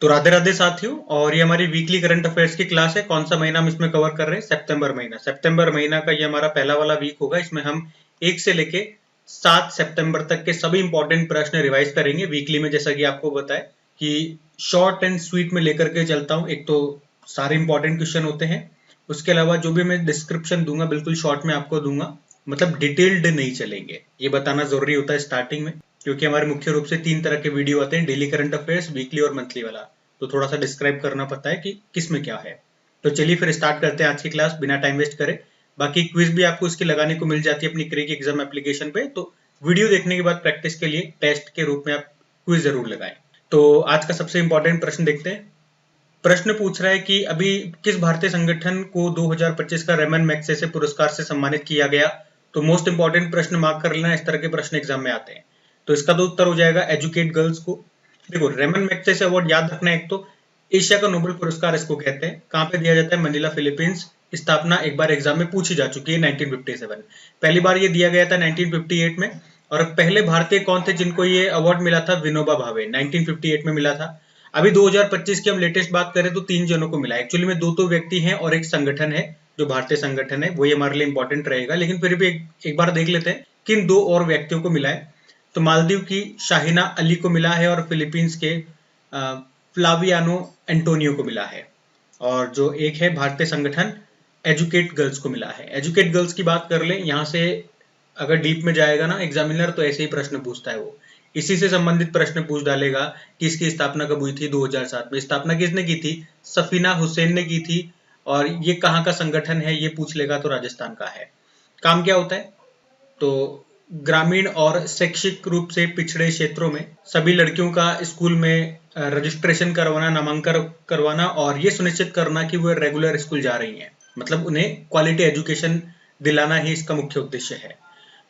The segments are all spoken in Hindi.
तो राधे राधे साथियों, और ये हमारी वीकली करंट अफेयर्स की क्लास है। कौन सा महीना हम इसमें कवर कर रहे हैं? सितंबर महीना। सितंबर महीना का ये हमारा पहला वाला वीक होगा। इसमें हम 1 से लेके 7 सितंबर तक के सभी इंपॉर्टेंट प्रश्न रिवाइज करेंगे वीकली में। जैसा कि आपको बताया कि शॉर्ट एंड स्वीट में लेकर के चलता हूँ। एक तो सारे इंपॉर्टेंट क्वेश्चन होते हैं, उसके अलावा जो भी मैं डिस्क्रिप्शन दूंगा बिल्कुल शॉर्ट में आपको दूंगा, मतलब डिटेल्ड नहीं चलेंगे। ये बताना जरूरी होता है स्टार्टिंग में, क्योंकि हमारे मुख्य रूप से 3 तरह के वीडियो आते हैं, डेली करंट अफेयर्स, वीकली और मंथली वाला। तो थोड़ा सा डिस्क्राइब करना पड़ता है कि किस में क्या है। तो चलिए फिर स्टार्ट करते हैं आज की क्लास बिना टाइम वेस्ट करे। बाकी क्विज भी आपको इसकी लगाने को मिल जाती है अपनी क्रेक एग्जाम एप्लीकेशन पे, तो वीडियो देखने के बाद प्रैक्टिस के लिए टेस्ट के रूप में आप क्विज जरूर लगाएं। तो आज का सबसे इंपॉर्टेंट प्रश्न देखते हैं। प्रश्न पूछ रहा है कि अभी किस भारतीय संगठन को 2025 का रेमन मैग्सेसे पुरस्कार से सम्मानित किया गया? तो मोस्ट इंपॉर्टेंट प्रश्न मार्क कर लेना, इस तरह के प्रश्न एग्जाम में आते हैं। तो इसका तो उत्तर हो जाएगा एजुकेट गर्ल्स को। देखो, रेमन मैग्सेसे अवार्ड याद रखना, एक तो एशिया का नोबेल पुरस्कार इसको कहते हैं। कहाँ पे दिया जाता है? Manila, Philippines. स्थापना एक बार एग्जाम में पूछी जा चुकी है 1957। पहली बार ये दिया गया था 1958 में। और पहले भारतीय कौन थे जिनको ये अवार्ड मिला था? विनोबा भावे, 1958 में मिला था। अभी 2025 की हम लेटेस्ट बात करें तो 3 जनों को मिला है। एक्चुअली में 2 तो व्यक्ति हैं और एक संगठन है, जो भारतीय संगठन है, वही हमारे लिए इंपॉर्टेंट रहेगा। लेकिन फिर भी एक बार देख लेते हैं किन 2 और व्यक्तियों को मिला है। तो मालदीव की शाहिना अली को मिला है और फिलीपींस के फ्लावियानो एंटोनियो को मिला है। और जो एक है भारतीय संगठन, एजुकेट गर्ल्स को मिला है। एजुकेट गर्ल्स की बात कर लें, यहाँ से अगर डीप में जाएगा ना एग्जामिनर, तो ऐसे ही प्रश्न पूछता है वो। इसी से संबंधित प्रश्न पूछ डालेगा कि इसकी स्थापना कब हुई थी? 2007 में। स्थापना किसने की थी? सफीना हुसैन ने की थी। और ये कहाँ का संगठन है ये पूछ लेगा तो राजस्थान का है। काम क्या होता है? तो ग्रामीण और शैक्षिक रूप से पिछड़े क्षेत्रों में सभी लड़कियों का स्कूल में रजिस्ट्रेशन करवाना, नामांकन करवाना और ये सुनिश्चित करना कि वो रेगुलर स्कूल जा रही हैं। मतलब उन्हें क्वालिटी एजुकेशन दिलाना ही इसका मुख्य उद्देश्य है।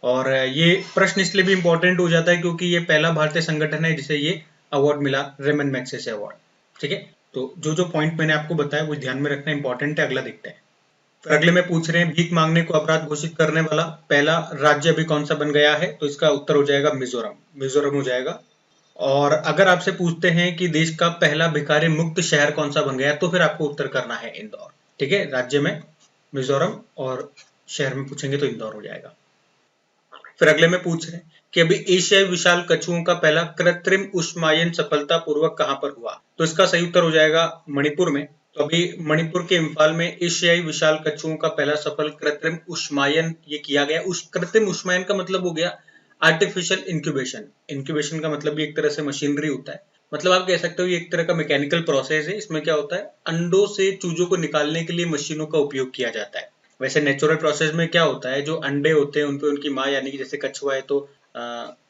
और ये प्रश्न इसलिए भी इंपॉर्टेंट हो जाता है क्योंकि ये पहला भारतीय संगठन है जिसे ये अवार्ड मिला, रेमन मैग्सेसे अवार्ड। ठीक है, तो जो जो पॉइंट मैंने आपको बताया वो ध्यान में रखना इंपॉर्टेंट है। अगला देखते हैं। फिर अगले में पूछ रहे हैं भीख मांगने को अपराध घोषित करने वाला पहला राज्य अभी कौन सा बन गया है? तो इसका उत्तर हो जाएगा मिजोरम। मिजोरम हो जाएगा। और अगर आपसे पूछते हैं कि देश का पहला भिखारी मुक्त शहर कौन सा बन गया, तो फिर आपको उत्तर करना है इंदौर। ठीक है, राज्य में मिजोरम और शहर में पूछेंगे तो इंदौर हो जाएगा। फिर अगले में पूछ रहे हैं कि अभी एशियाई विशाल कछुओं का पहला कृत्रिम ऊष्मायन सफलतापूर्वक कहां पर हुआ? तो इसका सही उत्तर हो जाएगा मणिपुर में। तो अभी मणिपुर के इम्फाल में एशियाई विशाल कछुओं का पहला सफल कृत्रिम ऊष्मायन ये किया गया। उस कृत्रिम ऊष्मायन का मतलब हो गया आर्टिफिशियल इंक्यूबेशन। इंक्यूबेशन का मतलब भी एक तरह से मशीनरी होता है। मतलब आप कह सकते हो ये एक तरह का मैकेनिकल प्रोसेस है। इसमें क्या होता है, अंडों से चूजों को निकालने के लिए मशीनों का उपयोग किया जाता है। वैसे नेचुरल प्रोसेस में क्या होता है, जो अंडे होते हैं उनपे उनकी माँ, यानी कि जैसे कछुआ है तो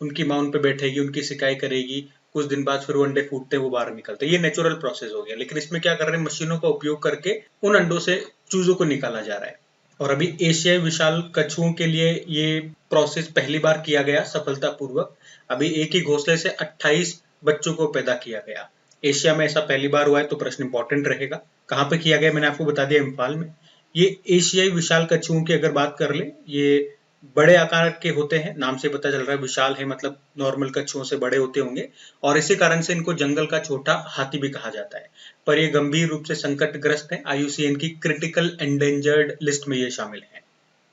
उनकी माँ उन पे बैठेगी, उनकी सिकाई करेगी, कुछ दिन बाद फिर वो अंडे फूटते हैं, वो बाहर निकलते हैं। ये नेचुरल प्रोसेस हो गया। लेकिन इसमें क्या कर रहे हैं, मशीनों का उपयोग करके उन अंडों से चूजों को निकाला जा रहा है। और अभी एशियाई विशाल कछुओं के लिए ये प्रोसेस पहली बार किया गया सफलतापूर्वक। अभी एक ही घोंसले से 28 बच्चों को पैदा किया गया। एशिया में ऐसा पहली बार हुआ है, तो प्रश्न इंपॉर्टेंट रहेगा। कहाँ पे किया गया मैंने आपको बता दिया, इम्फाल में। ये एशियाई विशाल कछुओं की अगर बात कर ले, ये बड़े आकार के होते हैं, नाम से पता चल रहा है विशाल है, मतलब नॉर्मल कछुओं से बड़े होते होंगे। और इसी कारण से इनको जंगल का छोटा हाथी भी कहा जाता है। पर ये गंभीर रूप से संकटग्रस्त है, IUCN की क्रिटिकल एंडेंजर्ड लिस्ट में ये शामिल है।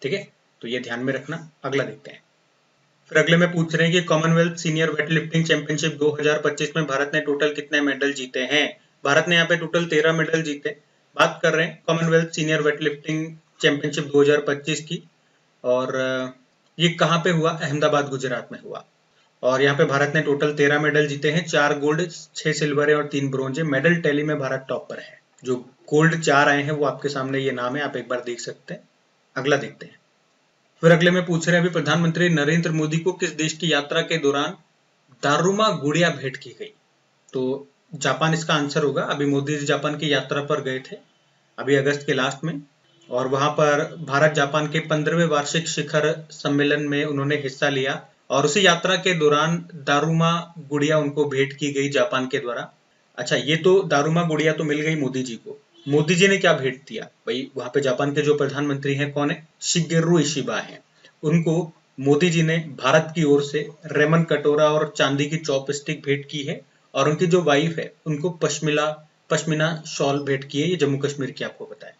ठीक है, तो ये ध्यान में रखना। अगला देखते हैं। फिर अगले में पूछ रहे हैं कि Commonwealth senior weight lifting championship 2025 में भारत ने टोटल कितने मेडल जीते हैं? भारत ने यहाँ पे टोटल 13 मेडल जीते। बात कर रहे हैं Commonwealth senior weight lifting championship 2025 की। और ये कहाँ पे हुआ? अहमदाबाद, गुजरात में हुआ। और यहाँ पे भारत ने टोटल 13 मेडल जीते हैं। 4 गोल्ड, 6 सिल्वर है और 3 ब्रोंज है। मेडल टैली में भारत टॉप पर है। जो गोल्ड 4 आए हैं वो आपके सामने ये नाम है, आप एक बार देख सकते हैं। अगला देखते हैं। फिर अगले में पूछ रहे हैं अभी प्रधानमंत्री नरेंद्र मोदी को किस देश की यात्रा के दौरान दारुमा गुड़िया भेंट की गई? तो जापान इसका आंसर होगा। अभी मोदी जी जापान की यात्रा पर गए थे अभी अगस्त के लास्ट में, और वहां पर भारत जापान के 15वें वार्षिक शिखर सम्मेलन में उन्होंने हिस्सा लिया। और उसी यात्रा के दौरान दारुमा गुड़िया उनको भेंट की गई जापान के द्वारा। अच्छा, ये तो दारुमा गुड़िया तो मिल गई मोदी जी को। मोदी जी ने क्या भेंट दिया भाई? वहां पे जापान के जो प्रधानमंत्री हैं कौन है? शिगेरू इशिबा हैं। उनको मोदी जी ने भारत की ओर से रेमन कटोरा और चांदी की चॉपस्टिक भेंट की है। और उनकी जो वाइफ है उनको पश्मीना शॉल भेंट की है, ये जम्मू कश्मीर की आपको पता है।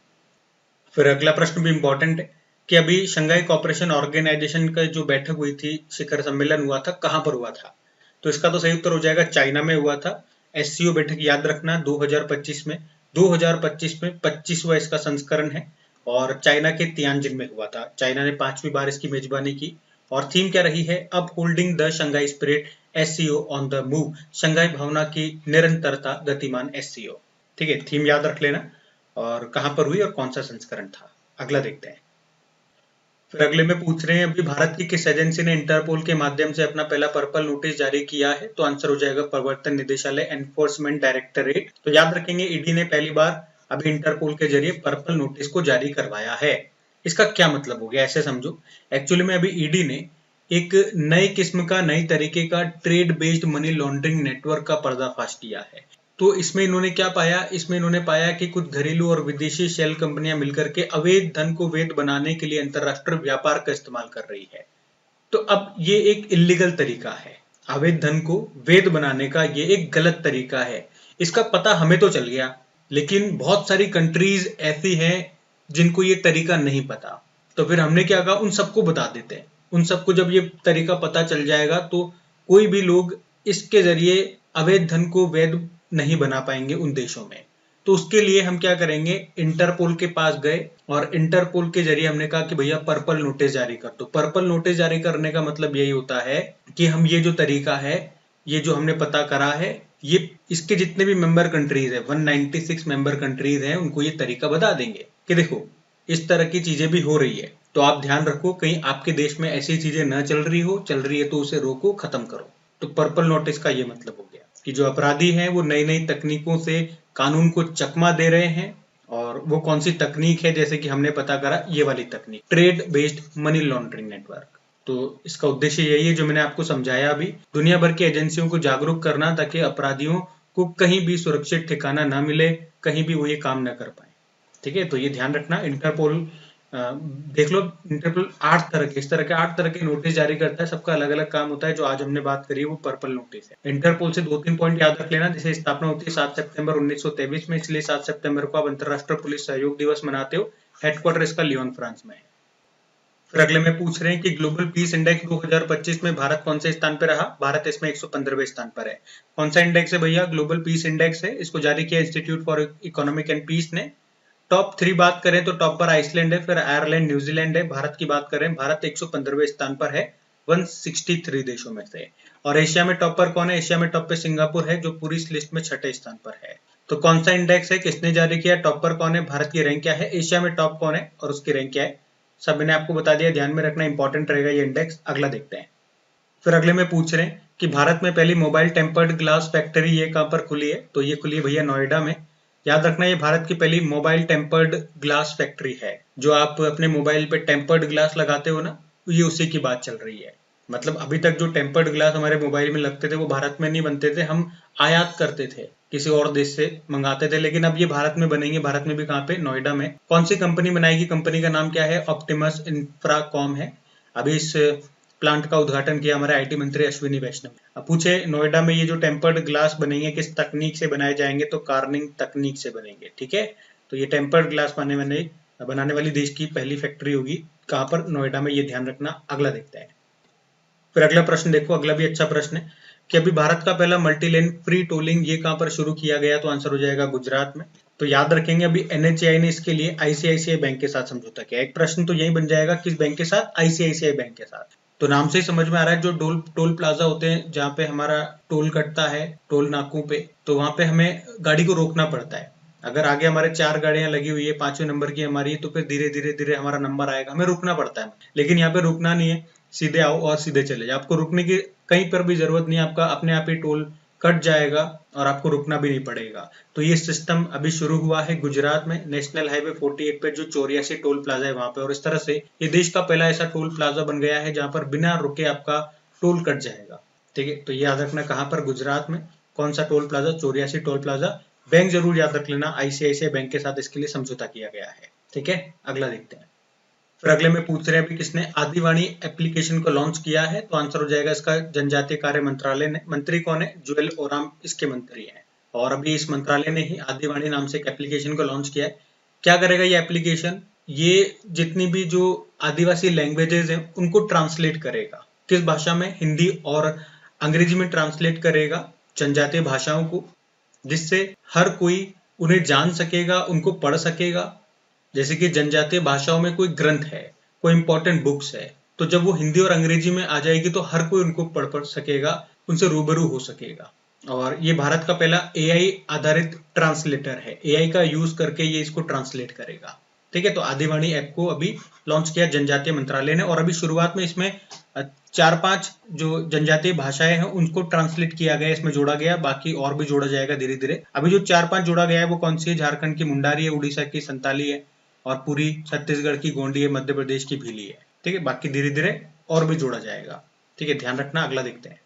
फिर अगला प्रश्न भी इंपॉर्टेंट है कि अभी शंघाई कोऑपरेशन ऑर्गेनाइजेशन का जो बैठक हुई थी, शिखर सम्मेलन हुआ था, कहां पर हुआ था? तो इसका तो सही उत्तर हो जाएगा चाइना में हुआ था। एससीओ बैठक याद रखना 2025 में, 2025 में 25वां इसका संस्करण है और चाइना के तियानजिन में हुआ था। चाइना ने 5वीं बार इसकी मेजबानी की और थीम क्या रही है? Upholding the Shanghai spirit, SCO on the move, Shanghai भावना की निरंतरता, गतिमान एससीओ। ठीक है, थीम याद रख लेना और कहां पर हुई और कौन सा संस्करण था। अगला देखते हैं। फिर अगले में पूछ रहे हैं अभी भारत की किस एजेंसी ने इंटरपोल के माध्यम से अपना पहला पर्पल नोटिस जारी किया है? तो आंसर हो जाएगा प्रवर्तन निदेशालय, एनफोर्समेंट डायरेक्टरेट। तो याद रखेंगे ईडी ने पहली बार अभी इंटरपोल के जरिए पर्पल नोटिस को जारी करवाया है। इसका क्या मतलब हो गया, ऐसे समझो। एक्चुअली में अभी ईडी ने एक नई किस्म का, नई तरीके का trade based money laundering network का पर्दाफाश किया है। तो इसमें इन्होंने क्या पाया? इसमें इन्होंने पाया कि कुछ घरेलू और विदेशी शेल कंपनियां मिलकर के अवैध धन को वैध बनाने के लिए अंतरराष्ट्रीय व्यापार का इस्तेमाल कर रही है। तो अब ये एक इलीगल तरीका है, अवैध धन को वैध बनाने का ये एक गलत तरीका है। इसका पता हमें तो चल गया, लेकिन बहुत सारी कंट्रीज ऐसी हैं जिनको ये तरीका नहीं पता। तो फिर हमने क्या कहा, उन सबको बता देते हैं। उन सबको जब ये तरीका पता चल जाएगा तो कोई भी लोग इसके जरिए अवैध धन को वैध नहीं बना पाएंगे उन देशों में। तो उसके लिए हम क्या करेंगे, इंटरपोल के पास गए और इंटरपोल के जरिए हमने कहा कि भैया पर्पल नोटिस जारी कर दो। पर्पल नोटिस जारी करने का मतलब यही होता है कि हम ये जो तरीका है, ये जो हमने पता करा है, ये इसके जितने भी मेंबर कंट्रीज है, 196 मेंबर कंट्रीज हैं, उनको ये तरीका बता देंगे कि देखो इस तरह की चीजें भी हो रही है, तो आप ध्यान रखो कहीं आपके देश में ऐसी चीजें न चल रही हो, चल रही है तो उसे रोको, खत्म करो। तो पर्पल नोटिस का ये मतलब हो गया कि जो अपराधी हैं वो नई नई तकनीकों से कानून को चकमा दे रहे हैं। और वो कौन सी तकनीक है, जैसे कि हमने पता करा ये वाली तकनीक, trade based money laundering network. तो इसका उद्देश्य यही है जो मैंने आपको समझाया अभी, दुनिया भर की एजेंसियों को जागरूक करना ताकि अपराधियों को कहीं भी सुरक्षित ठिकाना ना मिले, कहीं भी वो ये काम न कर पाए। ठीक है, तो ये ध्यान रखना। इंटरपोल देख लो, इंटरपोल 8 तरह के, इस तरह के 8 तरह के नोटिस जारी करता है, सबका अलग अलग काम होता है। जो आज हमने बात करी है वो पर्पल नोटिस है। इंटरपोल से 2-3 पॉइंट याद रख लेना। जैसे स्थापना होती है 7 सितंबर 1923 में, इसलिए 7 सितंबर को आप अंतरराष्ट्रीय पुलिस सहयोग दिवस मनाते हो। हेडक्वार्टर इसका लियोन फ्रांस में है। फिर अगले में पूछ रहे हैं कि ग्लोबल पीस इंडेक्स 2025 में भारत कौन से स्थान पर रहा? भारत इसमें 115वें स्थान पर है। कौन सा इंडेक्स है भैया? ग्लोबल पीस इंडेक्स है। इसको जारी किया institute for economic and peace ने। टॉप 3 बात करें तो टॉप पर आइसलैंड है, फिर आयरलैंड, न्यूजीलैंड है। भारत की बात करें, भारत 115वें स्थान पर है 163 देशों में से। और एशिया में टॉप पर कौन है? एशिया में टॉप पे सिंगापुर है जो पूरी इस लिस्ट में 6ठे स्थान पर है। तो कौन सा इंडेक्स है, किसने जारी किया, टॉप पर कौन है, भारत की रैंक क्या है, एशिया में टॉप कौन है और उसकी रैंक क्या है, सब मैंने आपको बता दिया। ध्यान में रखना, इंपॉर्टेंट रहेगा ये इंडेक्स। अगला देखते हैं। फिर अगले में पूछ रहे हैं कि भारत में पहली मोबाइल टेम्पर्ड ग्लास फैक्ट्री ये कहां पर खुली है? तो ये खुली है भैया नोएडा में। याद रखना ये भारत की पहली मोबाइल टेम्पर्ड ग्लास फैक्ट्री है। जो आप अपने मोबाइल पे टेम्पर्ड ग्लास लगाते हो ना, ये उसी की बात चल रही है। मतलब अभी तक जो टेम्पर्ड ग्लास हमारे मोबाइल में लगते थे वो भारत में नहीं बनते थे, हम आयात करते थे, किसी और देश से मंगाते थे। लेकिन अब ये भारत में बनेंगे। भारत में भी कहाँ पे? नोएडा में। कौन सी कंपनी बनाएगी? कंपनी का नाम क्या है? ऑप्टिमस इंफ्राकॉम है। अभी इस प्लांट का उद्घाटन किया हमारे आईटी मंत्री अश्विनी वैष्णव। अब पूछे नोएडा में ये जो टेम्पर्ड ग्लास बनेंगे किस तकनीक से बनाए जाएंगे? तो कार्निंग तकनीक से बनेंगे। ठीक है, तो ये टेम्पर्ड ग्लास बनाने वाली देश की पहली फैक्ट्री होगी। कहां पर? नोएडा में। ये ध्यान रखना। अगला देखते हैं। फिर अगला प्रश्न देखो, अगला भी अच्छा प्रश्न है कि अभी भारत का पहला मल्टी लेन फ्री टोलिंग ये कहां पर शुरू किया गया? तो आंसर हो जाएगा गुजरात में। तो याद रखेंगे अभी एनएचएआई ने इसके लिए आईसीआईसीआई बैंक के साथ समझौता किया। एक प्रश्न तो यही बन जाएगा, किस बैंक के साथ? आईसीआईसीआई बैंक के साथ। तो नाम से ही समझ में आ रहा है, जो टोल प्लाजा होते हैं जहां पे हमारा टोल कटता है, टोल नाकों पे, तो वहां पे हमें गाड़ी को रोकना पड़ता है। अगर आगे हमारे 4 गाड़ियां लगी हुई है, 5वें नंबर की हमारी, तो फिर धीरे धीरे धीरे हमारा नंबर आएगा, हमें रुकना पड़ता है। लेकिन यहाँ पे रुकना नहीं है, सीधे आओ और सीधे चले जाओ। आपको रुकने की कहीं पर भी जरूरत नहीं है, आपका अपने आप ही टोल कट जाएगा और आपको रुकना भी नहीं पड़ेगा। तो ये सिस्टम अभी शुरू हुआ है गुजरात में, नेशनल हाईवे 48 पे जो 84 टोल प्लाजा है वहां पे। और इस तरह से ये देश का पहला ऐसा टोल प्लाजा बन गया है जहां पर बिना रुके आपका टोल कट जाएगा। ठीक है, तो ये याद रखना, कहां पर? गुजरात में। कौन सा toll plaza? 84 toll plaza. Bank जरूर याद रख लेना, आईसीआईसीआई बैंक के साथ इसके लिए समझौता किया गया है। ठीक है, अगला देखते हैं। फिर अगले में पूछ रहे हैं अभी किसने आदिवाणी एप्लीकेशन को लॉन्च किया है, तो आंसर हो जाएगा इसका जनजातीय कार्य मंत्रालय ने। मंत्री कौन है? जुएल ओराम इसके मंत्री हैं। और अभी इस मंत्रालय ने ही आदिवाणी नाम से एक एप्लीकेशन को लॉन्च किया है। क्या करेगा ये एप्लीकेशन? ये जितनी भी जो आदिवासी लैंग्वेजेस हैं उनको ट्रांसलेट करेगा। किस भाषा में? हिंदी और अंग्रेजी में ट्रांसलेट करेगा जनजातीय भाषाओं को, जिससे हर कोई उन्हें जान सकेगा, उनको पढ़ सकेगा। जैसे कि जनजातीय भाषाओं में कोई ग्रंथ है, कोई इंपॉर्टेंट बुक्स है, तो जब वो हिंदी और अंग्रेजी में आ जाएगी तो हर कोई उनको पढ़ सकेगा, उनसे रूबरू हो सकेगा। और ये भारत का पहला एआई आधारित ट्रांसलेटर है। एआई का यूज करके ये इसको ट्रांसलेट करेगा। ठीक है, तो आदिवाणी ऐप को अभी लॉन्च किया जनजातीय मंत्रालय ने। और अभी शुरुआत में इसमें 4-5 जो जनजातीय भाषाएं हैं उनको ट्रांसलेट किया गया, इसमें जोड़ा गया। बाकी और भी जोड़ा जाएगा धीरे धीरे। अभी जो 4-5 जोड़ा गया है वो कौन सी है? झारखंड की मुंडारी है, उड़ीसा की संताली है, और पूरी छत्तीसगढ़ की गोंडी है, मध्य प्रदेश की भीली है। ठीक है, बाकी धीरे धीरे और भी जोड़ा जाएगा। ठीक है, ध्यान रखना। अगला देखते हैं।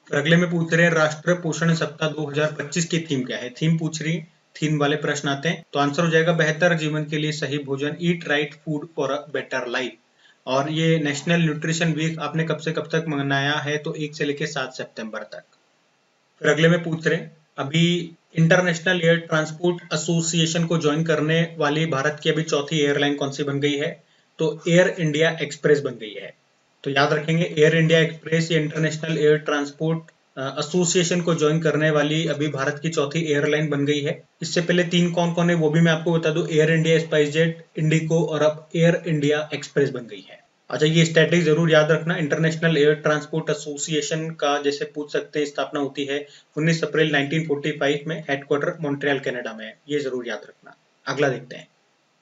फिर अगले में पूछ रहे हैं राष्ट्रीय पोषण सप्ताह 2025 की थीम क्या है? थीम पूछ रही है, थीम वाले प्रश्न आते हैं, तो आंसर हो जाएगा बेहतर जीवन के लिए सही भोजन, eat right food for a better life. और ये नेशनल न्यूट्रिशन वीक आपने कब से कब तक मनाया है? तो 1 से लेकर 7 सितंबर तक। फिर अगले में पूछ रहे हैं अभी इंटरनेशनल एयर ट्रांसपोर्ट एसोसिएशन को ज्वाइन करने वाली भारत की अभी चौथी एयरलाइन कौन सी बन गई है? तो एयर इंडिया एक्सप्रेस बन गई है। तो याद रखेंगे, एयर इंडिया एक्सप्रेस या इंटरनेशनल एयर ट्रांसपोर्ट एसोसिएशन को ज्वाइन करने वाली अभी भारत की चौथी एयरलाइन बन गई है। इससे पहले 3 कौन कौन है वो भी मैं आपको बता दूं, एयर इंडिया, स्पाइसजेट, इंडिगो और अब एयर इंडिया एक्सप्रेस बन गई है। अच्छा, ये स्टैटिक जरूर याद रखना। इंटरनेशनल एयर ट्रांसपोर्ट एसोसिएशन का जैसे पूछ सकते हैं, स्थापना होती है 19 अप्रैल 1945 में, हेडक्वार्टर मॉन्ट्रियल कनाडा में है। ये जरूर याद रखना। अगला देखते हैं।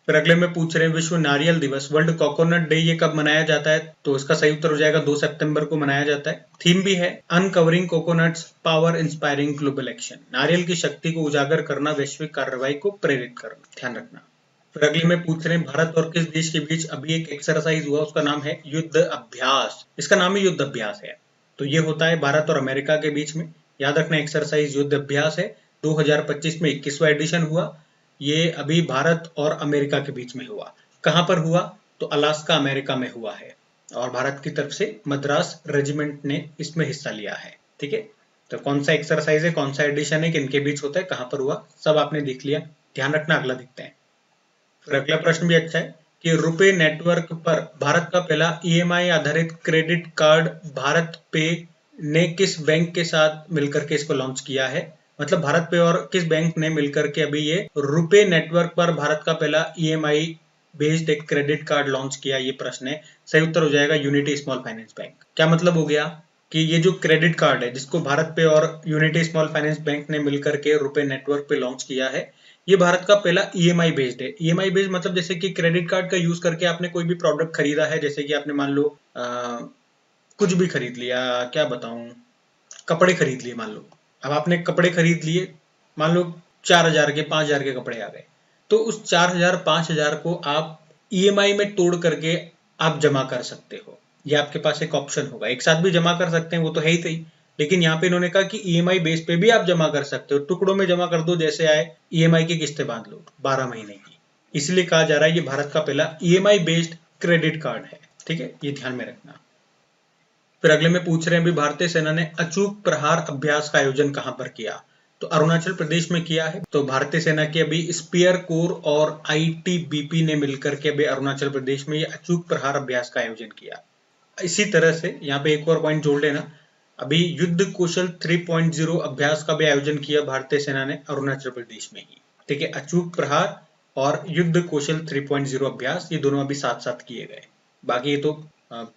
फिर अगले में पूछ रहे हैं विश्व नारियल दिवस, वर्ल्ड कोकोनट डे, ये कब मनाया जाता है? तो इसका सही उत्तर हो जाएगा 2 सितंबर को मनाया जाता है। थीम भी है uncovering coconuts power inspiring global action, नारियल की शक्ति को उजागर करना, वैश्विक कार्रवाई को प्रेरित करना। ध्यान रखना। फिर अगले में पूछ रहे हैं भारत और किस देश के बीच अभी एक एक्सरसाइज हुआ, उसका नाम है युद्ध अभ्यास। इसका नाम ही युद्ध अभ्यास है। तो ये होता है भारत और अमेरिका के बीच में। याद रखना, एक्सरसाइज युद्ध अभ्यास है। 2025 में 21वां एडिशन हुआ। ये अभी भारत और अमेरिका के बीच में हुआ। कहां पर हुआ? तो अलास्का अमेरिका में हुआ है। और भारत की तरफ से मद्रास रेजिमेंट ने इसमें हिस्सा लिया है। ठीक है, तो कौन सा एक्सरसाइज है, कौन सा एडिशन है, किनके बीच होता है, कहां पर हुआ, सब आपने देख लिया। ध्यान रखना। अगला देखते हैं। फिर अगला प्रश्न भी अच्छा है कि रुपे नेटवर्क पर भारत का पहला ईएमआई आधारित क्रेडिट कार्ड भारत पे ने किस बैंक के साथ मिलकर के इसको लॉन्च किया है? मतलब भारत पे और किस बैंक ने मिलकर के अभी ये रुपे नेटवर्क पर भारत का पहला ईएमआई बेस्ड एक क्रेडिट कार्ड लॉन्च किया? ये प्रश्न है। सही उत्तर हो जाएगा यूनिटी स्मॉल फाइनेंस बैंक। क्या मतलब हो गया कि ये जो क्रेडिट कार्ड है जिसको भारत पे और यूनिटी स्मॉल फाइनेंस बैंक ने मिलकर के रुपे नेटवर्क पे लॉन्च किया है, ये भारत का पहला ईएमआई बेस्ड है। ईएमआई बेस्ड मतलब जैसे कि क्रेडिट कार्ड का यूज करके आपने कोई भी प्रोडक्ट खरीदा है, जैसे कि आपने मान लो कुछ भी खरीद लिया, क्या बताऊं, कपड़े खरीद लिए मान लो। अब आपने कपड़े खरीद लिए, मान लो 4000 के 5000 के कपड़े आ गए, तो उस 4000 5000 को आप ईएमआई में तोड़ करके आप जमा कर सकते हो। ये आपके पास एक ऑप्शन होगा। एक साथ भी जमा कर सकते हैं, वो तो है ही सही, लेकिन यहाँ पे इन्होंने कहा कि ईएमआई बेस पे भी आप जमा कर सकते हो। टुकड़ों में जमा कर दो, जैसे आए ईएमआई की किस्तें बांध लो 12 महीने की। इसलिए कहा जा रहा है ये भारत का पहला ईएमआई बेस्ड क्रेडिट कार्ड है। ठीक है, ये ध्यान में रखना। फिर अगले में पूछ रहे हैं अभी भारतीय सेना ने अचूक प्रहार अभ्यास का आयोजन कहां पर किया? तो अरुणाचल प्रदेश में किया है। तो भारतीय सेना की अभी स्पीयर कोर और आईटीबीपी ने मिलकर के अभी अरुणाचल प्रदेश में ये अचूक प्रहार अभ्यास का आयोजन किया। इसी तरह से यहाँ पे एक और पॉइंट जोड़ लेना, अभी युद्ध कौशल 3.0 अभ्यास का भी आयोजन किया भारतीय सेना ने अरुणाचल प्रदेश में ही। ठीक है, अचूक प्रहार और युद्ध कौशल 3.0 अभ्यास, ये दोनों अभी साथ साथ किए गए। बाकी ये तो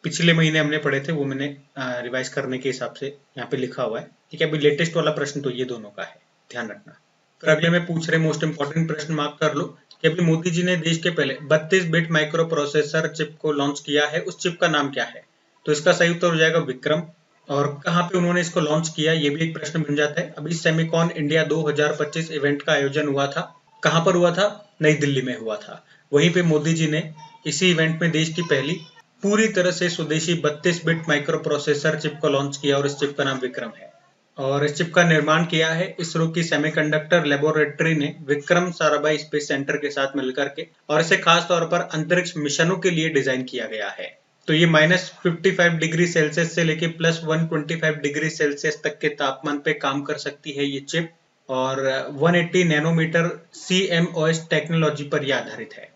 पिछले महीने हमने पढ़े थे, वो मैंने रिवाइज करने के हिसाब से यहाँ पे लिखा हुआ है। ठीक है, अभी लेटेस्ट वाला प्रश्न तो ये दोनों का है, ध्यान रखना। फिर अगले में पूछ रहे मोस्ट इंपॉर्टेंट प्रश्न मार्क कर लो कि अभी मोदी जी ने देश के पहले 32 बिट माइक्रो प्रोसेसर चिप को लॉन्च किया है, उस चिप का नाम क्या है? तो इसका सही उत्तर हो जाएगा विक्रम। और कहाँ पे उन्होंने इसको लॉन्च किया, ये भी एक प्रश्न बन जाता है। अभी सेमिकॉन इंडिया 2025 इवेंट का आयोजन हुआ था। कहाँ पर हुआ था? नई दिल्ली में हुआ था। वहीं पे मोदी जी ने इसी इवेंट में देश की पहली पूरी तरह से स्वदेशी 32 बिट माइक्रो प्रोसेसर चिप को लॉन्च किया और इस चिप का नाम विक्रम है। और इस चिप का निर्माण किया है इसरो की सेमीकंडक्टर लेबोरेटरी ने विक्रम साराभाई स्पेस सेंटर के साथ मिलकर के, और इसे खास तौर पर अंतरिक्ष मिशनों के लिए डिजाइन किया गया है। तो ये -55 डिग्री सेल्सियस से लेके +125 डिग्री सेल्सियस तक के तापमान पे काम कर सकती है ये चिप, और 180 नैनोमीटर CMOS टेक्नोलॉजी पर यह आधारित है।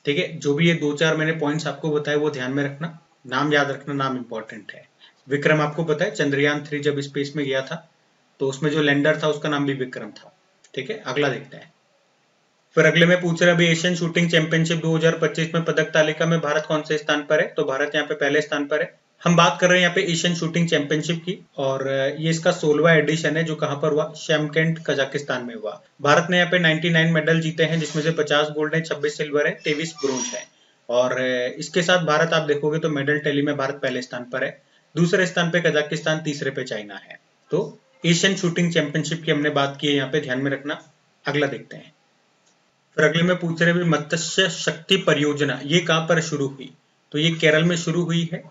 ठीक है, जो भी ये 2-4 मैंने पॉइंट्स आपको बताए वो ध्यान में रखना, नाम याद रखना, नाम इंपॉर्टेंट है। विक्रम आपको पता है चंद्रयान 3 जब स्पेस में गया था तो उसमें जो लैंडर था उसका नाम भी विक्रम था। ठीक है, अगला देखते हैं। फिर अगले में पूछ रहे अभी एशियन शूटिंग चैंपियनशिप 2025 में पदक तालिका में भारत कौन से स्थान पर है? तो भारत यहाँ पे पहले स्थान पर है। हम बात कर रहे हैं यहाँ पे एशियन शूटिंग चैंपियनशिप की, और ये इसका 16वां एडिशन है जो कहां पर हुआ? शैमकेंट कजाकिस्तान में हुआ। भारत ने यहाँ पे 99 मेडल जीते हैं, जिसमें से 50 गोल्ड है, 26 सिल्वर है, 23 ब्रोंज है। और इसके साथ भारत आप देखोगे तो मेडल टैली में भारत पहले स्थान पर है, दूसरे स्थान पे कजाकिस्तान, तीसरे पे चाइना है। तो एशियन शूटिंग चैंपियनशिप की हमने बात की है, यहाँ पे ध्यान में रखना। अगला देखते हैं। फिर अगले में पूछ रहे भी मत्स्य शक्ति परियोजना ये कहां पर शुरू हुई? तो ये केरल में शुरू हुई है।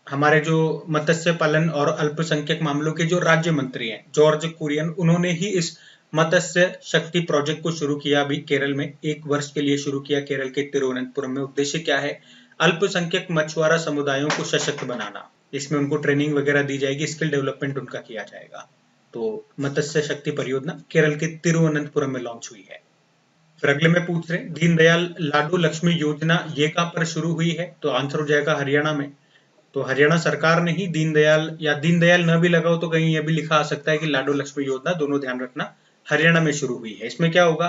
हमारे जो मत्स्य पालन और अल्पसंख्यक मामलों के जो राज्य मंत्री हैं जॉर्ज कुरियन, उन्होंने ही इस मत्स्य शक्ति प्रोजेक्ट को शुरू किया अभी केरल में, 1 वर्ष के लिए शुरू किया केरल के तिरुवनंतपुरम में। उद्देश्य क्या है? अल्पसंख्यक मछुआरा समुदायों को सशक्त बनाना, इसमें उनको ट्रेनिंग वगैरह दी जाएगी, स्किल डेवलपमेंट उनका किया जाएगा। तो मत्स्य शक्ति परियोजना केरल के तिरुवनंतपुरम में लॉन्च हुई है। फिर अगले में पूछ रहे दीनदयाल लाडू लक्ष्मी योजना ये कहां पर शुरू हुई है? तो आंसर हो जाएगा हरियाणा में। तो हरियाणा सरकार ने ही दीनदयाल, या दीनदयाल न भी लगाओ तो कहीं यह भी लिखा आ सकता है कि लाडू लक्ष्मी योजना, दोनों ध्यान रखना, हरियाणा में शुरू हुई है। इसमें क्या होगा?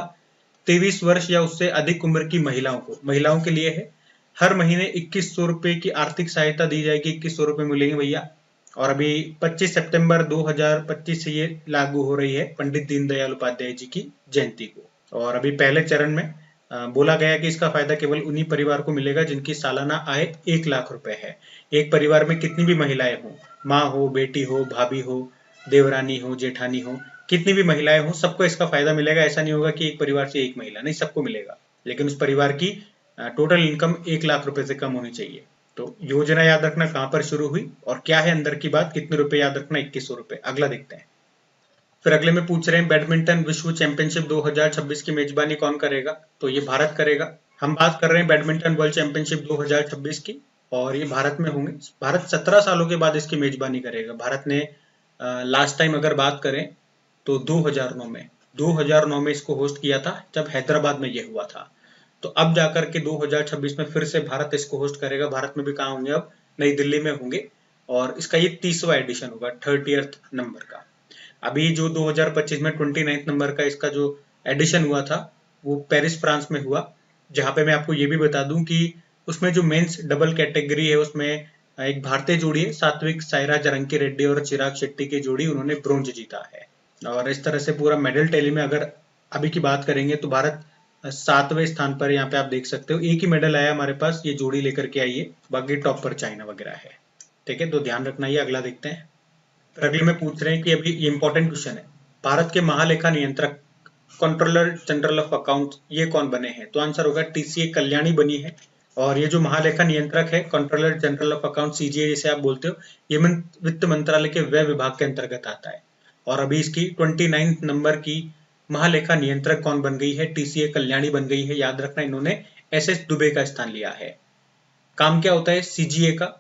23 वर्ष या उससे अधिक उम्र की महिलाओं के लिए है। हर महीने 2100 रुपए की आर्थिक सहायता दी जाएगी, 2100 रुपए मिलेंगे भैया। और अभी 25 सितंबर 2025 से ये लागू हो रही है, पंडित दीनदयाल उपाध्याय जी की जयंती को। और अभी पहले चरण में बोला गया कि इसका फायदा केवल उन्हीं परिवार को मिलेगा जिनकी सालाना आय 1 लाख रुपए है। एक परिवार में कितनी भी महिलाएं हो, माँ हो, बेटी हो, भाभी हो, देवरानी हो, जेठानी हो, कितनी भी महिलाएं हो, सबको इसका फायदा मिलेगा। ऐसा नहीं होगा कि एक परिवार से एक महिला, नहीं, सबको मिलेगा, लेकिन उस परिवार की टोटल इनकम 1 लाख रुपए से कम होनी चाहिए। तो योजना याद रखना कहां पर शुरू हुई और क्या है अंदर की बात, कितने रुपए याद रखना, 2100 रुपए। अगला देखते हैं। फिर अगले में पूछ रहे हैं बैडमिंटन विश्व चैंपियनशिप 2026 की मेजबानी कौन करेगा? तो ये भारत करेगा। हम बात कर रहे हैं बैडमिंटन वर्ल्ड चैंपियनशिप 2026 की, और ये भारत में होंगे। भारत 17 सालों के बाद इसकी मेजबानी करेगा। भारत ने लास्ट टाइम अगर बात करें तो 2009 में इसको होस्ट किया था, जब हैदराबाद में ये हुआ था। तो अब जाकर के 2026 में फिर से भारत इसको होस्ट करेगा। भारत में भी कहाँ होंगे? अब नई दिल्ली में होंगे, और इसका ये 30वां एडिशन होगा, 30th नंबर का। अभी जो 2025 में 29 नंबर का इसका जो एडिशन हुआ था वो पेरिस फ्रांस में हुआ, जहां पे मैं आपको ये भी बता दूं कि उसमें जो मेंस डबल कैटेगरी है उसमें एक भारतीय जोड़ी है, सात्विक साईराज रंकी रेड्डी और चिराग शेट्टी की जोड़ी, उन्होंने ब्रोंज जीता है। और इस तरह से पूरा मेडल टैली में अगर अभी की बात करेंगे तो भारत 7वें स्थान पर, यहाँ पे आप देख सकते हो, एक ही मेडल आया हमारे पास, ये जोड़ी लेकर के आई है, बाकी टॉप पर चाइना वगैरह है। ठीक है, तो ध्यान रखना। ये अगला देखते हैं। फिर अगले में पूछ रहे हैं कि अभी ये इंपॉर्टेंट क्वेश्चन है, भारत के महालेखा नियंत्रक कंट्रोलर जनरल ऑफ अकाउंट ये कौन बने हैं? तो आंसर होगा TCA कल्याणी बनी है। और ये जो महालेखा नियंत्रक है, controller general of account, CGA जिसे आप बोलते हो, ये वित्त मंत्रालय के व्यय विभाग के अंतर्गत आता है। और अभी इसकी 29 नंबर की महालेखा नियंत्रक कौन बन गई है? TCA कल्याणी बन गई है। याद रखना, इन्होंने SS दुबे का स्थान लिया है। काम क्या होता है CGA का?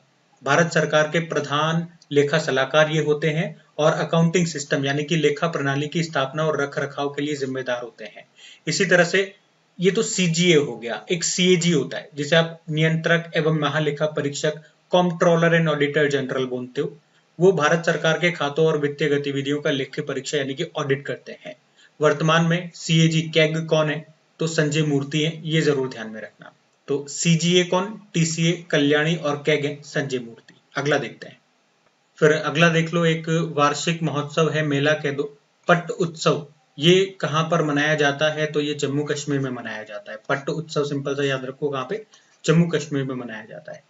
भारत सरकार के प्रधान लेखा सलाहकार ये होते हैं, और अकाउंटिंग सिस्टम यानी कि लेखा प्रणाली की स्थापना और रख रखाव के लिए जिम्मेदार होते हैं। इसी तरह से ये तो CGA हो गया। एक CAG होता है जिसे आप नियंत्रक एवं महालेखा परीक्षक, कॉम्प्ट्रोलर एंड ऑडिटर जनरल बोलते हो। वो भारत सरकार के खातों और वित्तीय गतिविधियों का लेखा परीक्षा यानी कि ऑडिट करते हैं। वर्तमान में CAG कैग कौन है? तो संजय मूर्ति है, ये जरूर ध्यान में रखना। तो CGA कौन? TCA कल्याणी, और कैग है संजय मूर्ति। अगला देखते हैं। फिर अगला देख लो, एक वार्षिक महोत्सव है, मेला कह दो, पट्ट उत्सव, ये कहां पर मनाया जाता है? तो ये जम्मू कश्मीर में मनाया जाता है। पट्ट उत्सव सिंपल सा याद रखो, कहां पे? जम्मू कश्मीर में मनाया जाता है।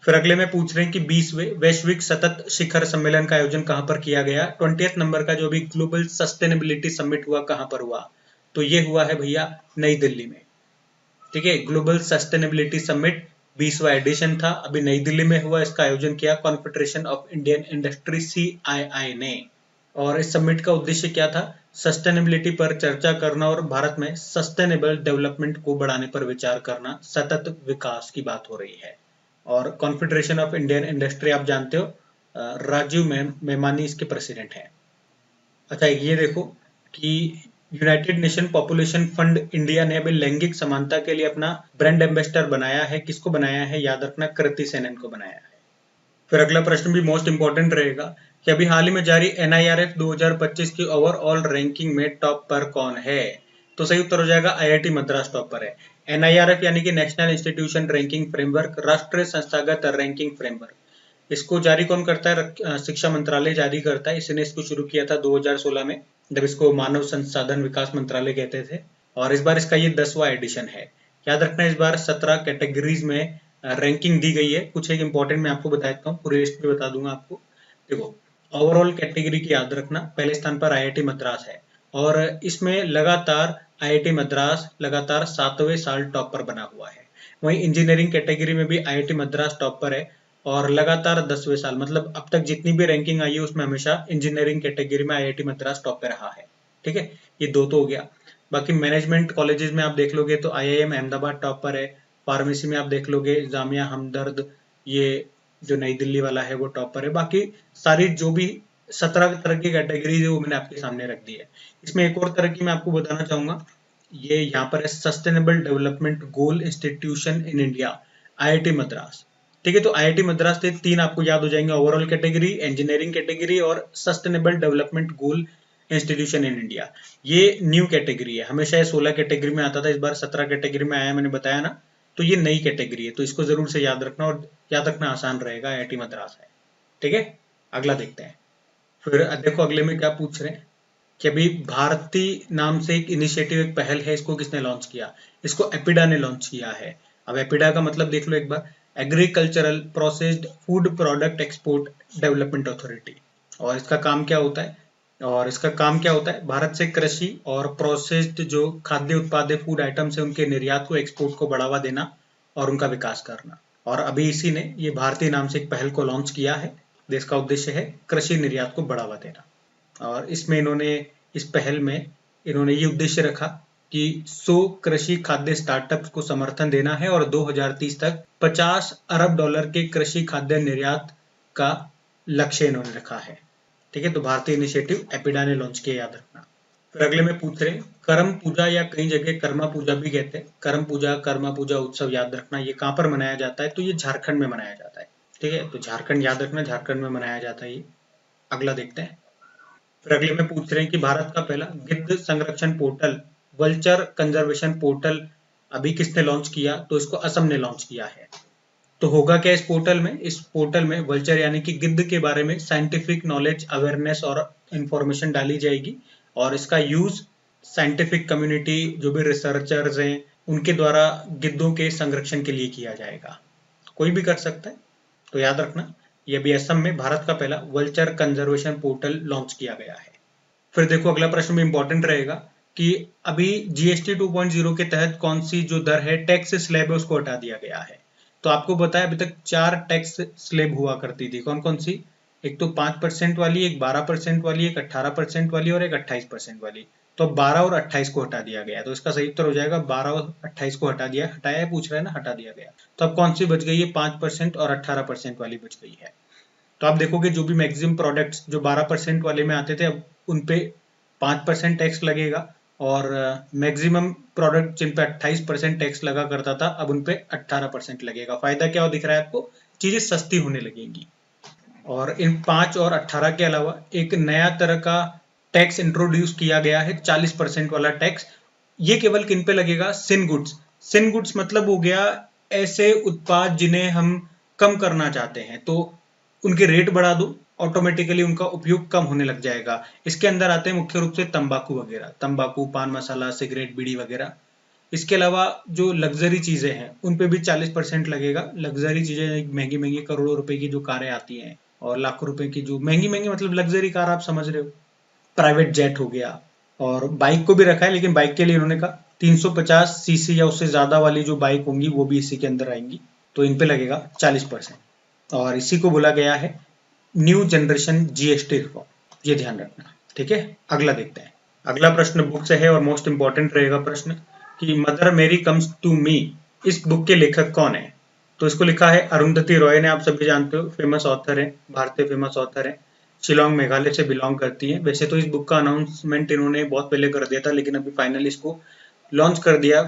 फिर अगले में पूछ रहे हैं कि 20वें वैश्विक सतत शिखर सम्मेलन का आयोजन कहां पर किया गया? 20th नंबर का जो भी ग्लोबल सस्टेनेबिलिटी समिट हुआ, कहां पर हुआ? तो ये हुआ है भैया नई दिल्ली में। ठीक है, ग्लोबल सस्टेनेबिलिटी समिट 20वां एडिशन था, अभी नई दिल्ली में हुआ। इसका आयोजन किया confederation of Indian industry CII ने। और इस समिट का उद्देश्य क्या था? सस्टेनेबिलिटी पर चर्चा करना और भारत में सस्टेनेबल डेवलपमेंट को बढ़ाने पर विचार करना, सतत विकास की बात हो रही है। और कॉन्फेडरेशन ऑफ इंडियन इंडस्ट्री आप जानते हो, राजीव मेमानी इसके प्रेसिडेंट हैं। अच्छा, ये देखो कि United nation population fund India ने अभी लैंगिक समानता के लिए अपना ब्रांड एम्बेसडर बनाया है। किसको बनाया है? याद रखना, कृति सेनन को बनाया है। फिर अगला प्रश्न भी मोस्ट इंपॉर्टेंट रहेगा कि अभी हाल ही में जारी NIRF 2025 की ओवरऑल रैंकिंग में टॉप पर कौन है? तो सही उत्तर हो जाएगा IIT मद्रास टॉप पर है। NIRF यानी कि नेशनल इंस्टीट्यूशन रैंकिंग फ्रेमवर्क, राष्ट्रीय संस्थागत रैंकिंग फ्रेमवर्क। इसको जारी कौन करता है? शिक्षा मंत्रालय जारी करता है। इसने इसको शुरू किया था 2016 में, जब इसको मानव संसाधन विकास मंत्रालय कहते थे। और इस बार इसका ये 10वां एडिशन है। याद रखना, इस बार 17 कैटेगरीज में रैंकिंग दी गई है। कुछ एक इंपॉर्टेंट मैं आपको बता देता हूँ, पूरी लिस्ट भी बता दूंगा आपको। देखो, ओवरऑल कैटेगरी की याद रखना, पहले स्थान पर IIT मद्रास है और इसमें लगातार IIT मद्रास लगातार 7वें साल टॉप पर बना हुआ है। वहीं इंजीनियरिंग कैटेगरी में भी IIT मद्रास टॉप पर है और लगातार 10वें साल, मतलब अब तक जितनी भी रैंकिंग आई है उसमें हमेशा इंजीनियरिंग कैटेगरी में IIT मद्रास टॉप पे रहा है। ठीक है, ये दो तो हो गया। बाकी मैनेजमेंट कॉलेजेस में आप देख लोगे तो IIM अहमदाबाद टॉप पर है। फार्मेसी में आप देख लोगे जामिया हमदर्द, ये जो नई दिल्ली वाला है वो टॉप पर है। बाकी सारी जो भी 17 तरह की कैटेगरीज है वो मैंने आपके सामने रख दी है। इसमें एक और तरह की मैं आपको बताना चाहूंगा, ये यहाँ पर है sustainable development goal institution in India, IIT Madras. ठीक है, तो IIT मद्रास से 3 आपको याद हो जाएंगे, ओवरऑल कैटेगरी, इंजीनियरिंग कैटेगरी और sustainable development goal institution in India. ये न्यू कैटेगरी है, हमेशा ये 16 कैटेगरी में आता था, इस बार 17 कैटेगरी में आया, मैंने बताया ना। तो ये नई कैटेगरी है, तो इसको जरूर से याद रखना और याद रखना आसान रहेगा, IIT मद्रास है। ठीक है, अगला देखते हैं। फिर देखो अगले में क्या पूछ रहे हैं कि अभी भारती नाम से एक इनिशिएटिव, एक पहल है, इसको किसने लॉन्च किया? इसको एपिडा ने लॉन्च किया है। अब एपिडा का मतलब देख लो एक बार, agricultural processed food product export development authority. और इसका काम क्या होता है? भारत से कृषि और प्रोसेस्ड जो खाद्य उत्पाद है, फूड आइटम्स है, उनके निर्यात को, एक्सपोर्ट को बढ़ावा देना और उनका विकास करना। और अभी इसी ने ये भारतीय नाम से एक पहल को लॉन्च किया है। जिसका उद्देश्य है कृषि निर्यात को बढ़ावा देना। और इसमें इस पहल में इन्होंने ये उद्देश्य रखा कि 100 कृषि खाद्य स्टार्टअप्स को समर्थन देना है और 2030 तक $50 अरब के कृषि खाद्य निर्यात का लक्ष्य इन्होंने रखा है। ठीक है, तो भारतीय इनिशिएटिव एपिडा ने लॉन्च किया, याद रखना। फिर अगले में पूछ रहे हैं करम पूजा, या कई जगह कर्मा पूजा भी कहते हैं। करम पूजा, कर्मा पूजा उत्सव याद रखना, ये कहाँ पर मनाया जाता है? तो ये झारखंड में मनाया जाता है। ठीक है, तो झारखंड याद रखना, झारखंड में मनाया जाता है ये। अगला देखते हैं। फिर अगले में पूछ रहे हैं कि भारत का पहला गिद्ध संरक्षण पोर्टल, वल्चर कंजर्वेशन पोर्टल अभी किसने लॉन्च किया? तो इसको असम ने लॉन्च किया है। तो होगा क्या इस पोर्टल में? इस पोर्टल में वल्चर यानी कि गिद्ध के बारे में साइंटिफिक नॉलेज, अवेयरनेस और इंफॉर्मेशन डाली जाएगी और इसका यूज साइंटिफिक कम्युनिटी, जो भी रिसर्चर्स हैं, उनके द्वारा गिद्धों के संरक्षण के लिए किया जाएगा। कोई भी कर सकता है, तो याद रखना ये भी असम में भारत का पहला वल्चर कंजर्वेशन पोर्टल लॉन्च किया गया है। फिर देखो अगला प्रश्न भी इंपॉर्टेंट रहेगा कि अभी GST 2.0 के तहत कौन सी जो दर है, टैक्स स्लैब है, उसको हटा दिया गया है। तो आपको बताया अभी तक 4 टैक्स स्लैब हुआ करती थी, कौन कौन सी? एक तो 5% वाली, एक 12% वाली, एक 18% वाली और एक 28% वाली। तो 12 और 28 को हटा दिया गया, तो इसका सही उत्तर हो जाएगा 12 और 28 को हटाया है, पूछ रहा है ना, हटा दिया गया। तो अब कौन सी बच गई है? 5% और 18% वाली बच गई है। तो आप देखोगे जो भी मैक्सिमम प्रोडक्ट्स जो 12% वाले में आते थे, अब उन पे 5% टैक्स लगेगा और मैक्सिमम प्रोडक्ट जिन पे 28% टैक्स लगा करता था, अब उन पे 18% लगेगा। फायदा क्या हो दिख रहा है आपको? चीजें सस्ती होने लगेंगी। और इन 5 और 18 के अलावा एक नया तरह का टैक्स इंट्रोड्यूस किया गया है, 40% वाला टैक्स। ये केवल किन पे लगेगा? सिन गुड्स। सिन गुड्स मतलब हो गया ऐसे उत्पाद जिन्हें हम कम करना चाहते हैं, तो उनके रेट बढ़ा दो, ऑटोमेटिकली उनका उपयोग कम होने लग जाएगा। इसके अंदर आते हैं मुख्य रूप से तंबाकू वगैरह, तंबाकू, पान मसाला, सिगरेट, बीड़ी वगैरह। इसके अलावा जो लग्जरी चीजें हैं उन पे भी 40% लगेगा। लग्जरी चीजें महंगी महंगी करोड़ों रुपए की जो कारें आती हैं और लाखों रुपए की जो महंगी महंगी, मतलब लग्जरी कार, आप समझ रहे हो, प्राइवेट जेट हो गया। और बाइक को भी रखा है, लेकिन बाइक के लिए उन्होंने कहा 350 सीसी या उससे ज्यादा वाली जो बाइक होंगी वो भी इसी के अंदर आएंगी, तो इन पे लगेगा 40%। और इसी को बोला गया है न्यू जनरेशन GST रिफॉर्म। ये ध्यान रखना, ठीक है। अगला देखते हैं। अगला प्रश्न बुक से है और मोस्ट इंपॉर्टेंट रहेगा प्रश्न कि मदर मेरी कम्स टू मी, इस बुक के लेखक कौन है? तो इसको लिखा है अरुंधति रॉय ने, आप सभी जानते हो, फेमस ऑथर है, भारतीय फेमस ऑथर है, शिलोंग मेघालय से बिलोंग करती है। वैसे तो इस बुक का अनाउंसमेंट इन्होंने बहुत पहले कर दिया था, लेकिन अभी फाइनली इसको लॉन्च कर दिया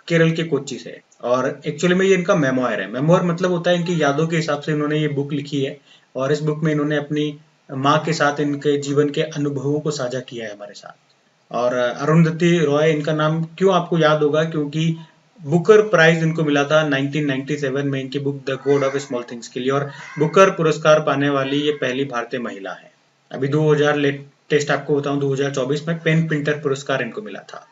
केरल के कोच्चि से। और एक्चुअली में ये इनका मेमोयर है। मेमोयर मतलब होता है इनकी यादों के हिसाब से इन्होंने ये बुक लिखी है, और इस बुक में इन्होंने अपनी माँ के साथ इनके जीवन के अनुभवों को साझा किया है हमारे साथ। और अरुंधति रॉय इनका नाम क्यों आपको याद होगा, क्योंकि बुकर प्राइज इनको मिला था 1997 में इनकी book the God of small things के लिए, और बुकर पुरस्कार पाने वाली ये पहली भारतीय महिला है। अभी 2000 लेटेस्ट आपको बताऊं 2024 में पेन प्रिंटर पुरस्कार इनको मिला था,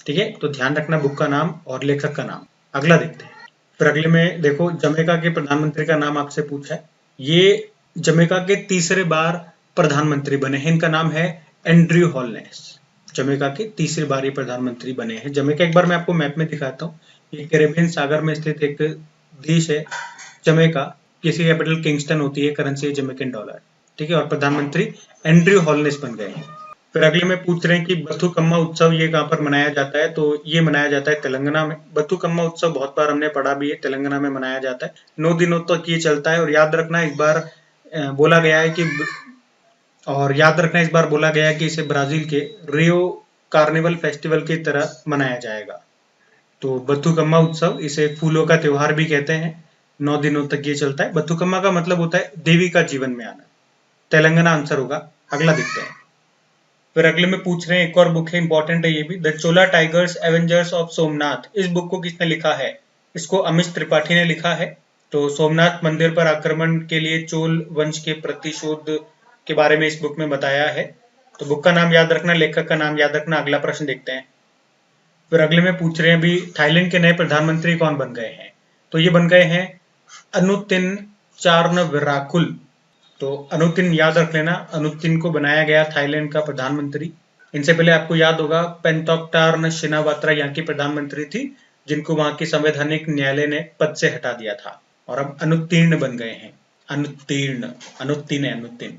ठीक है। तो ध्यान रखना बुक का नाम और लेखक का नाम। अगला देखते हैं। फिर अगले में देखो, जमैका के प्रधानमंत्री का नाम आपसे पूछा है। ये जमैका के तीसरे बार प्रधानमंत्री बने हैं, इनका नाम है एंड्रयू हॉलनेस। जमैका के तीसरी बार ये प्रधानमंत्री बने हैं। जमैका एक बार मैं आपको मैप में दिखाता हूँ। ये कैरेबियन सागर में स्थित एक देश है जमैका, जिसकी कैपिटल किंगस्टन होती है, करेंसी है जमैकन डॉलर, ठीक है। और प्रधानमंत्री एंड्रयू हॉलनेस बन गए हैं। फिर अगले में पूछ रहे हैं कि बथुकम्मा उत्सव ये कहाँ पर मनाया जाता है? तो ये मनाया जाता है तेलंगाना में। बथुकम्मा उत्सव बहुत बार हमने पढ़ा भी है, तेलंगाना में मनाया जाता है। 9 दिनों तक ये चलता है, और याद रखना इस बार बोला गया है कि इसे ब्राजील के रियो कार्निवल फेस्टिवल की तरह मनाया जाएगा। तो बथुकम्मा उत्सव, इसे फूलों का त्योहार भी कहते हैं। 9 दिनों तक ये चलता है। बथुकम्मा का मतलब होता है देवी का जीवन में आना। तेलंगाना आंसर होगा। अगला देखते हैं। फिर अगले में पूछ रहे हैं, एक और बुक है, इंपॉर्टेंट है ये भी, the Chola tigers Avengers of Somnath. इस बुक को किसने लिखा है? इसको अमिश त्रिपाठी ने लिखा है। तो सोमनाथ मंदिर पर आक्रमण के लिए चोल वंश के प्रतिशोध के बारे में इस बुक में बताया है। तो बुक का नाम याद रखना, लेखक का नाम याद रखना। अगला प्रश्न देखते हैं। फिर अगले में पूछ रहे हैं अभी, थाईलैंड के नए प्रधानमंत्री कौन बन गए हैं? तो ये बन गए हैं अनुतिन चार्नविराकुल। तो अनुतिन याद रख लेना, अनुतिन को बनाया गया थाईलैंड का प्रधानमंत्री। इनसे पहले आपको याद होगा पेंटोक्टार्न शिनावात्रा यहाँ की प्रधानमंत्री थी, जिनको वहां की संवैधानिक न्यायालय ने पद से हटा दिया था, और अब अनुत्तीर्ण बन गए हैं। अनुत्तीर्ण, अनुत्तीर्ण।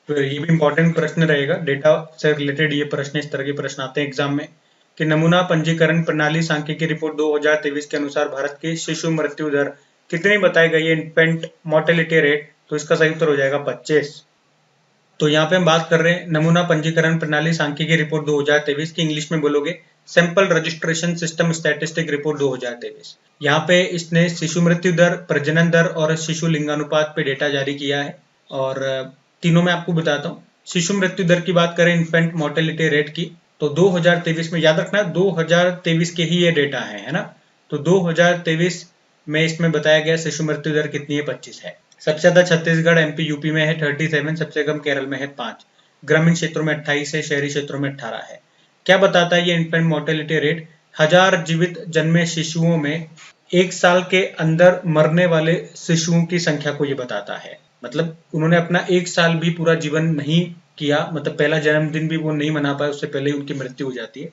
फिर ये भी इंपॉर्टेंट प्रश्न रहेगा, डेटा से रिलेटेड ये प्रश्न, इस तरह के प्रश्न आते हैं एग्जाम में, कि नमूना पंजीकरण प्रणाली सांख्यिकी रिपोर्ट 2023 के अनुसार भारत की शिशु मृत्यु दर कितनी बताई गई है? Infant mortality rate. तो इसका सही उत्तर हो जाएगा 25। तो यहाँ पे हम बात कर रहे हैं नमूना पंजीकरण प्रणाली सांख्यिकी रिपोर्ट 2023 की, इंग्लिश में बोलोगे sample registration system statistic report 2023। यहाँ पे इसने शिशु मृत्यु दर, प्रजनन दर और शिशु लिंगानुपात पे डेटा जारी किया है, और तीनों में आपको बताता हूँ। शिशु मृत्यु दर की बात करें, इन्फेंट मोर्टेलिटी रेट की, तो 2023 में, याद रखना 2023 के ही ये डेटा है ना। तो 2023 में इसमें बताया गया शिशु मृत्यु दर कितनी है? 25 है। सबसे ज्यादा छत्तीसगढ़, एमपी, यूपी में है 37, सबसे कम केरल में है 5, ग्रामीण क्षेत्रों में 28 है, शहरी क्षेत्रों में 18 है। क्या बताता है ये इन्फेंट मोर्टेलिटी रेट? 1000 जीवित जन्मे शिशुओं में 1 साल के अंदर मरने वाले शिशुओं की संख्या को ये बताता है। मतलब उन्होंने अपना 1 साल भी पूरा जीवन नहीं किया, मतलब पहला जन्मदिन भी वो नहीं मना पाए, उससे पहले ही उनकी मृत्यु हो जाती है।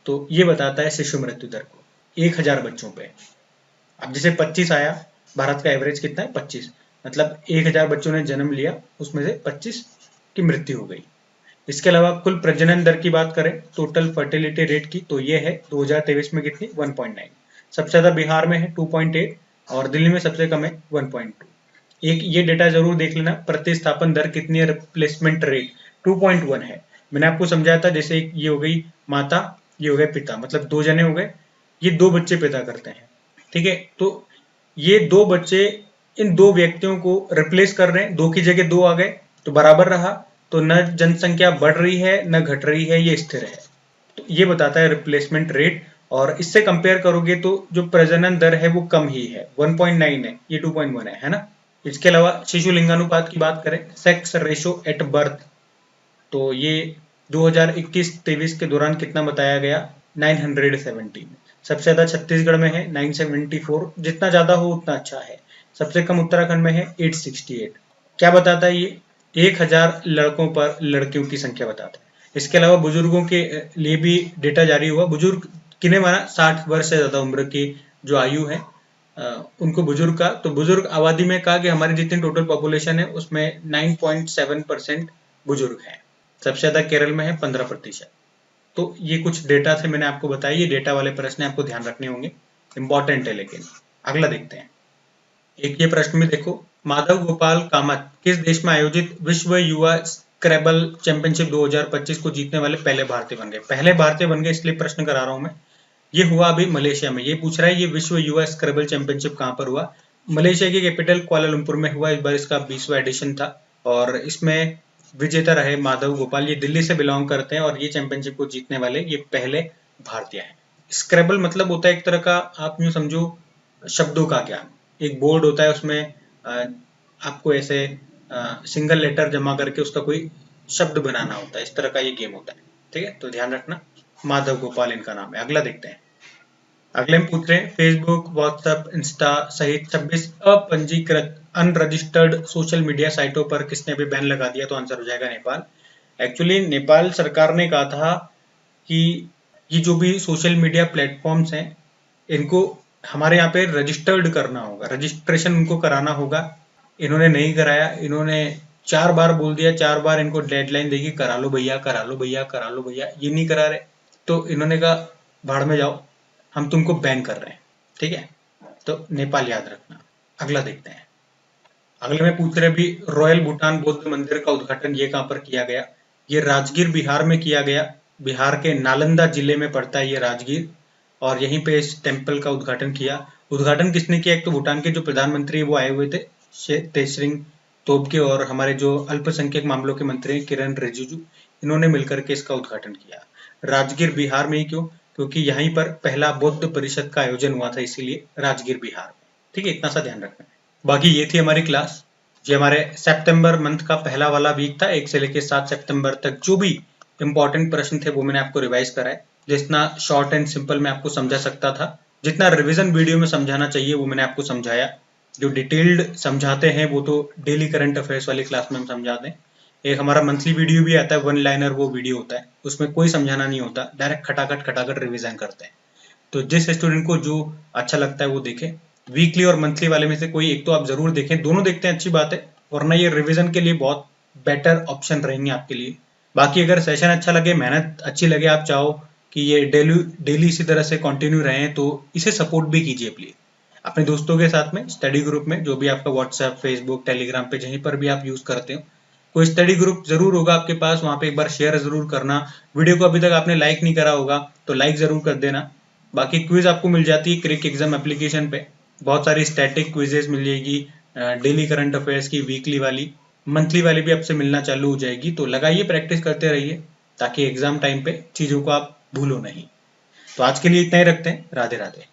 तो ये बताता है शिशु मृत्यु दर को 1000 बच्चों पे। अब जैसे 25 आया, भारत का एवरेज कितना है? 25, मतलब 1000 बच्चों ने जन्म लिया, उसमें से 25 की मृत्यु हो गई। इसके अलावा कुल प्रजनन दर की बात करें, टोटल फर्टिलिटी रेट की, तो ये है 2023 में कितनी? 1.9। सबसे ज्यादा बिहार में है 2.8, और दिल्ली में सबसे कम है 1.2। एक ये डेटा जरूर देख लेना, प्रतिस्थापन दर कितनी है? रिप्लेसमेंट रेट 2.1 है। मैंने आपको समझाया था, जैसे ये हो गई माता, ये हो गए पिता, मतलब 2 जने हो गए, ये 2 बच्चे पैदा करते हैं, ठीक है। तो ये 2 बच्चे इन 2 व्यक्तियों को रिप्लेस कर रहे हैं, 2 की जगह 2 आ गए तो बराबर रहा, तो न जनसंख्या बढ़ रही है न घट रही है, ये स्थिर है। तो ये बताता है रिप्लेसमेंट रेट, और इससे कंपेयर करोगे तो जो प्रजनन दर है वो कम ही है, 1.9 है, ये 2.1 है ना। इसके अलावा शिशु लिंगानुपात की बात करें, सेक्स रेशो एट बर्थ, तो ये 2021-23 के दौरान कितना बताया गया? 917। सबसे ज्यादा छत्तीसगढ़ में है 974, जितना ज्यादा हो उतना अच्छा है। सबसे कम उत्तराखंड में है 868। क्या बताता है ये? 1000 लड़कों पर लड़कियों की संख्या बताता है। इसके अलावा बुजुर्गों के लिए भी डेटा जारी हुआ। बुजुर्ग किन्हें माना? 60 वर्ष से ज्यादा उम्र की जो आयु है उनको बुजुर्ग का। तो बुजुर्ग आबादी में कहा कि हमारी जितनी टोटल पॉपुलेशन है उसमें 9.7% बुजुर्ग है। सबसे ज्यादा केरल में है 15%। तो ये कुछ डेटा थे, मैंने आपको बताया। ये डेटा वाले प्रश्न आपको ध्यान रखने होंगे, इंपॉर्टेंट है। लेकिन अगला देखते हैं। एक ये प्रश्न में देखो, माधव गोपाल कामत किस देश में आयोजित विश्व युवा स्क्रैबल चैंपियनशिप 2025 को जीतने वाले पहले भारतीय बन गए? पहले भारतीय बन गए, इसलिए प्रश्न करा रहा हूं मैं। ये हुआ अभी मलेशिया में। ये पूछ रहा है ये विश्व युवा स्क्रैबल चैंपियनशिप कहां पर हुआ? मलेशिया की कैपिटल कुआलालंपुर में हुआ। इस बार इसका 20वां एडिशन था और इसमें विजेता रहे माधव गोपाल। ये दिल्ली से बिलोंग करते हैं और ये चैंपियनशिप को जीतने वाले ये पहले भारतीय हैं। स्क्रैबल मतलब होता है एक तरह का, आप यूं समझो, शब्दों का ज्ञान। एक बोर्ड होता है, उसमें आपको ऐसे सिंगल लेटर जमा करके उसका कोई शब्द बनाना होता है। इस तरह का ये गेम होता है। ठीक है, तो ध्यान रखना। माधव गोपाल इनका नाम है। अगला देखते हैं। अगले में पूछ रहे हैं, फेसबुक, व्हाट्सएप, इंस्टा सहित 26 अपंजीकृत अनरजिस्टर्ड सोशल मीडिया साइटों पर किसने भी बैन लगा दिया? तो आंसर हो जाएगा नेपाल। एक्चुअली नेपाल सरकार ने कहा था कि ये जो भी सोशल मीडिया प्लेटफॉर्म्स हैं, इनको हमारे यहाँ पे रजिस्टर्ड करना होगा, रजिस्ट्रेशन उनको कराना होगा। इन्होंने नहीं कराया। इन्होंने 4 बार बोल दिया, 4 बार इनको डेडलाइन देगी, करा लो भैया, करा लो भैया, करा लो भैया। ये नहीं करा रहे, तो इन्होंने कहा भाड़ में जाओ, हम तुमको बैन कर रहे हैं। ठीक है, तो नेपाल याद रखना। अगला देखते हैं। अगले में पूछ रहे भी, रॉयल भूटान बौद्ध मंदिर का उद्घाटन ये कहां पर किया गया? ये राजगीर बिहार में किया गया। बिहार के नालंदा जिले में पड़ता है ये राजगीर, और यहीं पे इस टेम्पल का उद्घाटन किया। उद्घाटन किसने किया? एक तो भूटान के जो प्रधानमंत्री वो आए हुए थे, तेसरिंग तोब्गे, और हमारे जो अल्पसंख्यक मामलों के मंत्री किरण रिजिजू, इन्होंने मिलकर के इसका उद्घाटन किया। राजगीर बिहार में ही क्यों? क्योंकि यहीं पर पहला बौद्ध परिषद का आयोजन हुआ था, इसीलिए राजगीर बिहार। ठीक है, इतना सा ध्यान रखना है। बाकी ये थी हमारी क्लास। ये हमारे सितंबर मंथ का पहला वाला वीक था। 1 से लेकर 7 सितंबर तक जो भी इंपॉर्टेंट प्रश्न थे वो मैंने आपको रिवाइज कराए। जितना शॉर्ट एंड सिंपल मैं आपको समझा सकता था, जितना रिवीजन वीडियो में समझाना चाहिए वो मैंने आपको समझाया। जो डिटेल्ड समझाते हैं वो तो डेली करंट अफेयर्स वाली क्लास में हम समझाते हैं। एक हमारा मंथली वीडियो भी आता है, 1 लाइनर वो वीडियो होता है, उसमें कोई समझाना नहीं होता, डायरेक्ट खटाखट खटाखट रिवीजन करते हैं। तो जिस स्टूडेंट को जो अच्छा लगता है वो देखे। वीकली और मंथली वाले में से कोई एक तो आप जरूर देखें, दोनों देखते हैं अच्छी बात है, वरना ये रिवीजन के लिए बहुत बेटर ऑप्शन रहेंगे आपके लिए। बाकी अगर सेशन अच्छा लगे, मेहनत अच्छी लगे, आप चाहो कि ये डेली इसी तरह से कंटिन्यू रहें, तो इसे सपोर्ट भी कीजिए प्लीज अपने दोस्तों के साथ में, स्टडी ग्रुप में, जो भी आपका व्हाट्सएप, फेसबुक, टेलीग्राम पे जहीं पर भी आप यूज करते हो, कोई स्टडी ग्रुप जरूर होगा आपके पास, वहां पे एक बार शेयर जरूर करना। वीडियो को अभी तक आपने लाइक नहीं करा होगा तो लाइक जरूर कर देना। बाकी क्विज आपको मिल जाती है क्रिक एग्जाम एप्लीकेशन पे, बहुत सारी स्टैटिक क्विजेस मिल जाएगी, डेली करंट अफेयर्स की, वीकली वाली, मंथली वाली भी आपसे मिलना चालू हो जाएगी। तो लगाइए, प्रैक्टिस करते रहिए, ताकि एग्जाम टाइम पे चीजों को आप भूलो नहीं। तो आज के लिए इतना ही रखते हैं। राधे राधे।